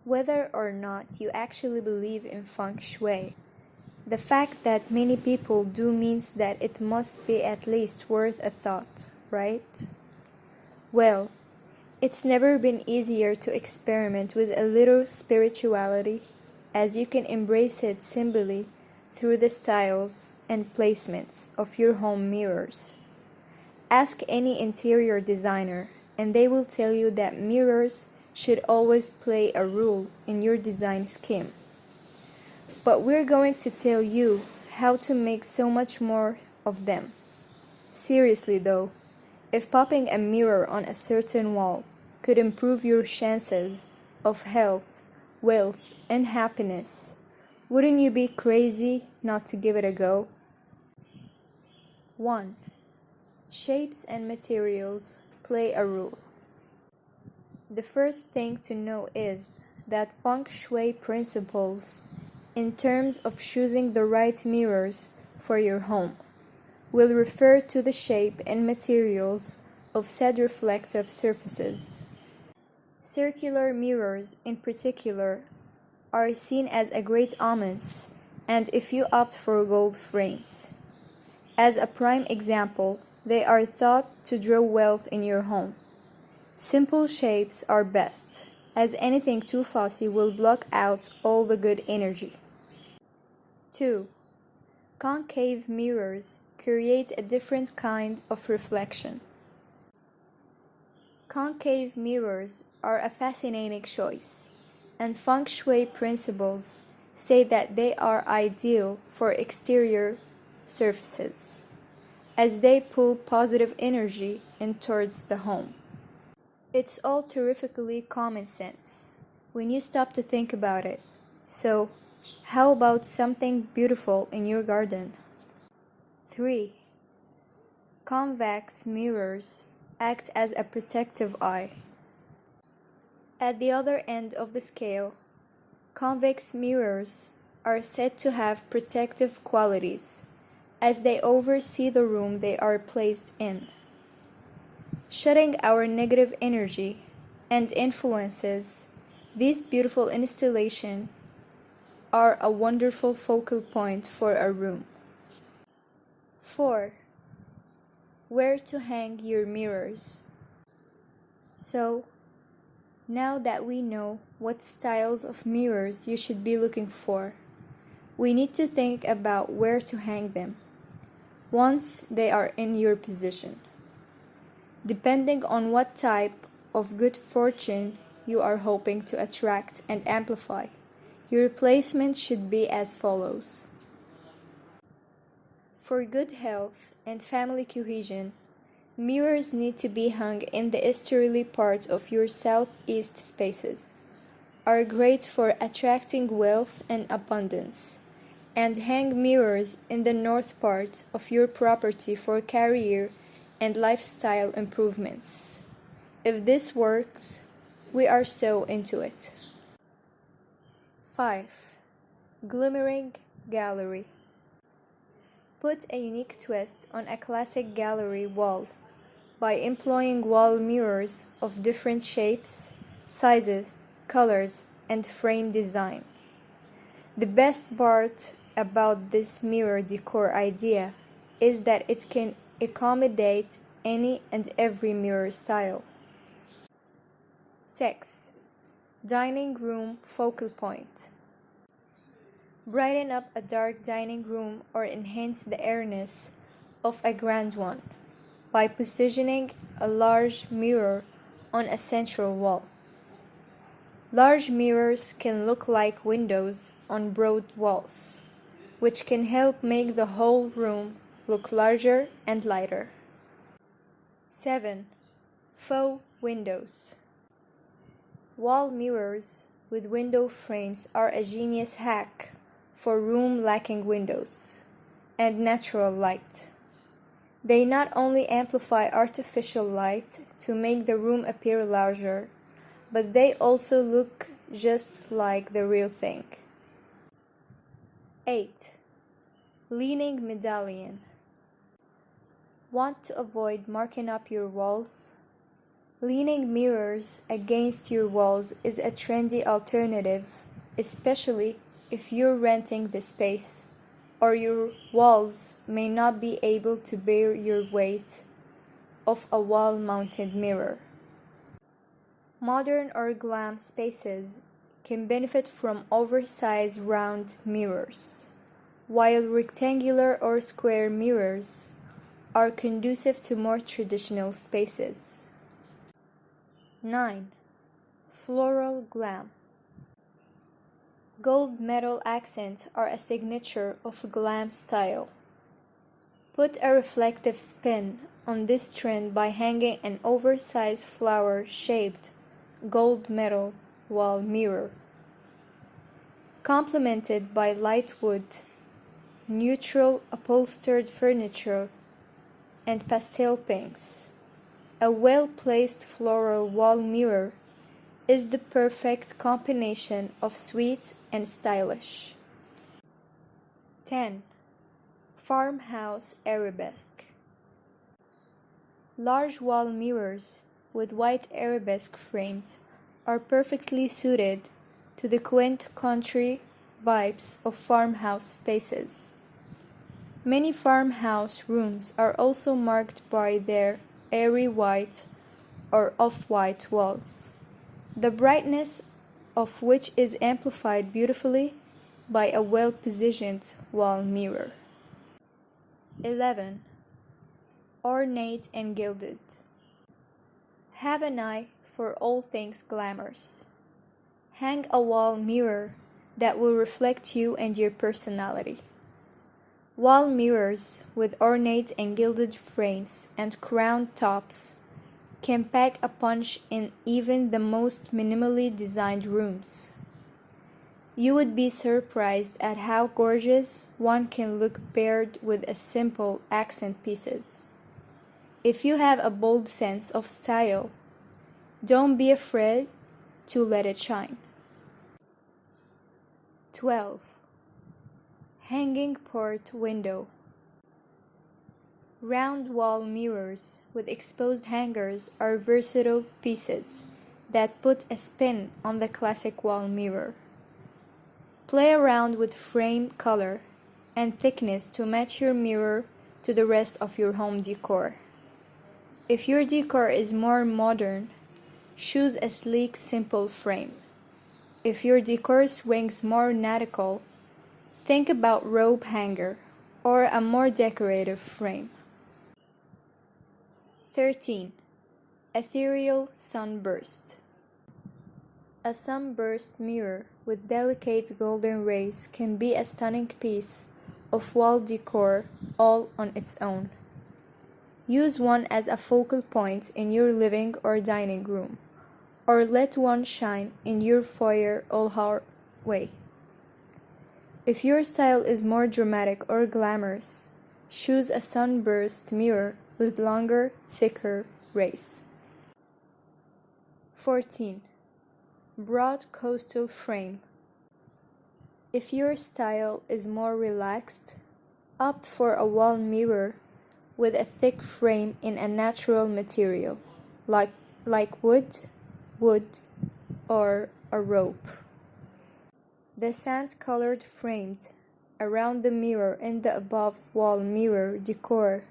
Whether or not you actually believe in feng shui, the fact that many people do means that it must be at least worth a thought, right? Well, it's never been easier to experiment with a little spirituality, as you can embrace it simply through the styles and placements of your home mirrors. Ask any interior designer, and they will tell you that mirrors should always play a role in your design scheme. But we're going to tell you how to make so much more of them. Seriously though, if popping a mirror on a certain wall could improve your chances of health, wealth, and happiness, wouldn't you be crazy not to give it a go? 1. Shapes and materials play a role. The first thing to know is that feng shui principles, in terms of choosing the right mirrors for your home, will refer to the shape and materials of said reflective surfaces. Circular mirrors, in particular, are seen as a great omens, and if you opt for gold frames. As a prime example, they are thought to draw wealth in your home. Simple shapes are best, as anything too fussy will block out all the good energy. 2. Concave mirrors create a different kind of reflection. Concave mirrors are a fascinating choice, and feng shui principles say that they are ideal for exterior surfaces, as they pull positive energy in towards the home. It's all terrifically common sense when you stop to think about it. So, how about something beautiful in your garden? 3. Convex mirrors act as a protective eye. At the other end of the scale, convex mirrors are said to have protective qualities, as they oversee the room they are placed in, shutting our negative energy and influences. These beautiful installations are a wonderful focal point for a room. 4. Where to hang your mirrors. So, now that we know what styles of mirrors you should be looking for, we need to think about where to hang them once they are in your position. Depending on what type of good fortune you are hoping to attract and amplify, your placement should be as follows. For good health and family cohesion, mirrors need to be hung in the easterly part of your southeast spaces, are great for attracting wealth and abundance, and hang mirrors in the north part of your property for career and lifestyle improvements. If this works, we are so into it. 5. Glimmering gallery. Put a unique twist on a classic gallery wall by employing wall mirrors of different shapes, sizes, colors, and frame design. The best part about this mirror decor idea is that it can accommodate any and every mirror style. 6. Dining room focal point. Brighten up a dark dining room or enhance the airiness of a grand one by positioning a large mirror on a central wall. Large mirrors can look like windows on broad walls, which can help make the whole room look larger and lighter. 7. Faux windows. Wall mirrors with window frames are a genius hack for room lacking windows and natural light. They not only amplify artificial light to make the room appear larger, but they also look just like the real thing. 8. Leaning medallion. Want to avoid marking up your walls? Leaning mirrors against your walls is a trendy alternative, especially if you're renting the space or your walls may not be able to bear your weight of a wall-mounted mirror. Modern or glam spaces can benefit from oversized round mirrors, while rectangular or square mirrors are conducive to more traditional spaces. 9. Floral glam. Gold metal accents are a signature of glam style. Put a reflective spin on this trend by hanging an oversized flower-shaped gold metal wall mirror, complemented by light wood, neutral upholstered furniture, and pastel pinks. A well-placed floral wall mirror is the perfect combination of sweet and stylish. 10. Farmhouse arabesque. Large wall mirrors with white arabesque frames are perfectly suited to the quaint country vibes of farmhouse spaces. Many farmhouse rooms are also marked by their airy white or off-white walls, the brightness of which is amplified beautifully by a well-positioned wall mirror. 11. Ornate and gilded. Have an eye for all things glamorous. Hang a wall mirror that will reflect you and your personality. Wall mirrors with ornate and gilded frames and crown tops can pack a punch in even the most minimally designed rooms. You would be surprised at how gorgeous one can look paired with a simple accent pieces. If you have a bold sense of style, don't be afraid to let it shine. 12. Hanging port window. Round wall mirrors with exposed hangers are versatile pieces that put a spin on the classic wall mirror. Play around with frame color and thickness to match your mirror to the rest of your home decor. If your decor is more modern, choose a sleek, simple frame. If your decor swings more nautical, think about rope hanger or a more decorative frame. 13. Ethereal sunburst. A sunburst mirror with delicate golden rays can be a stunning piece of wall decor all on its own. Use one as a focal point in your living or dining room, or let one shine in your foyer all hallway. If your style is more dramatic or glamorous, choose a sunburst mirror with longer, thicker rays. 14. Broad coastal frame. If your style is more relaxed, opt for a wall mirror with a thick frame in a natural material, like wood, or a rope. The sand-colored framed around the mirror in the above wall mirror decor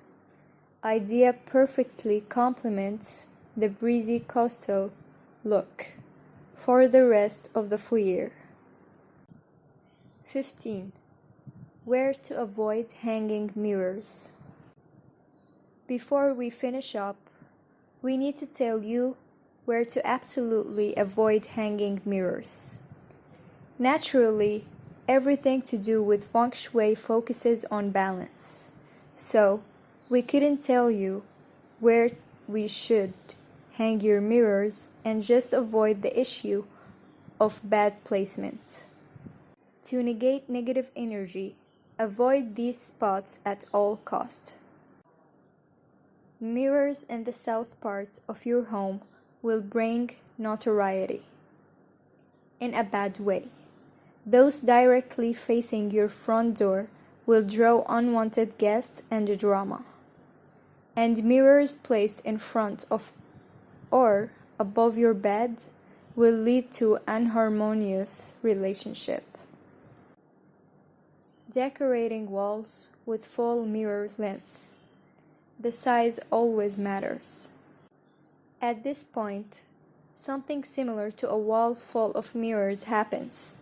idea perfectly complements the breezy coastal look for the rest of the foyer. 15. Where to avoid hanging mirrors. Before we finish up, we need to tell you where to absolutely avoid hanging mirrors. Naturally, everything to do with feng shui focuses on balance, so we couldn't tell you where we should hang your mirrors and just avoid the issue of bad placement. To negate negative energy, avoid these spots at all costs. Mirrors in the south part of your home will bring notoriety. In a bad way. Those directly facing your front door will draw unwanted guests and drama. And mirrors placed in front of or above your bed will lead to an unharmonious relationship. Decorating walls with full mirror length. The size always matters. At this point, something similar to a wall full of mirrors happens.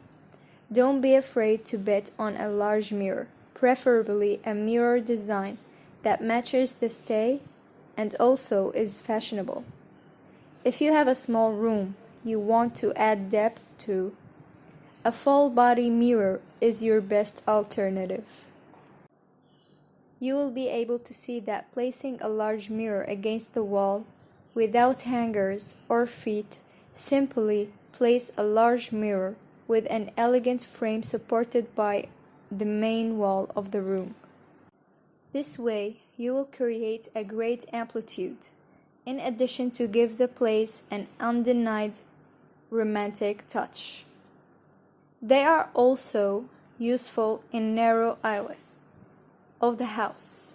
Don't be afraid to bet on a large mirror, preferably a mirror design that matches the stay and also is fashionable. If you have a small room you want to add depth to, a full body mirror is your best alternative. You will be able to see that placing a large mirror against the wall without hangers or feet, simply place a large mirror with an elegant frame supported by the main wall of the room. This way, you will create a great amplitude, in addition to give the place an undenied romantic touch. They are also useful in narrow aisles of the house,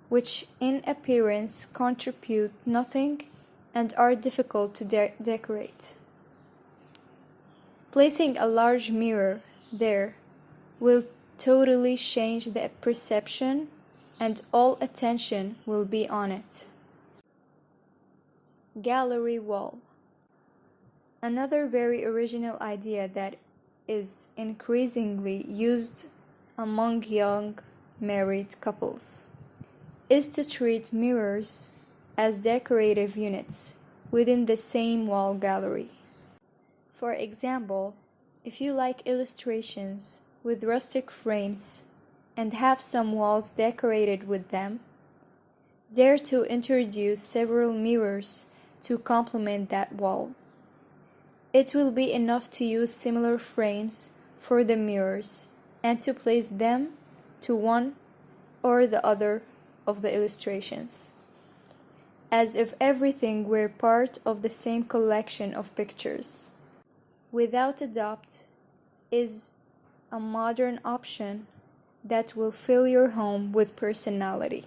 which in appearance contribute nothing and are difficult to decorate. Placing a large mirror there will totally change the perception and all attention will be on it. Gallery wall. Another very original idea that is increasingly used among young married couples is to treat mirrors as decorative units within the same wall gallery. For example, if you like illustrations with rustic frames and have some walls decorated with them, dare to introduce several mirrors to complement that wall. It will be enough to use similar frames for the mirrors and to place them to one or the other of the illustrations, as if everything were part of the same collection of pictures. Without a doubt, is a modern option that will fill your home with personality.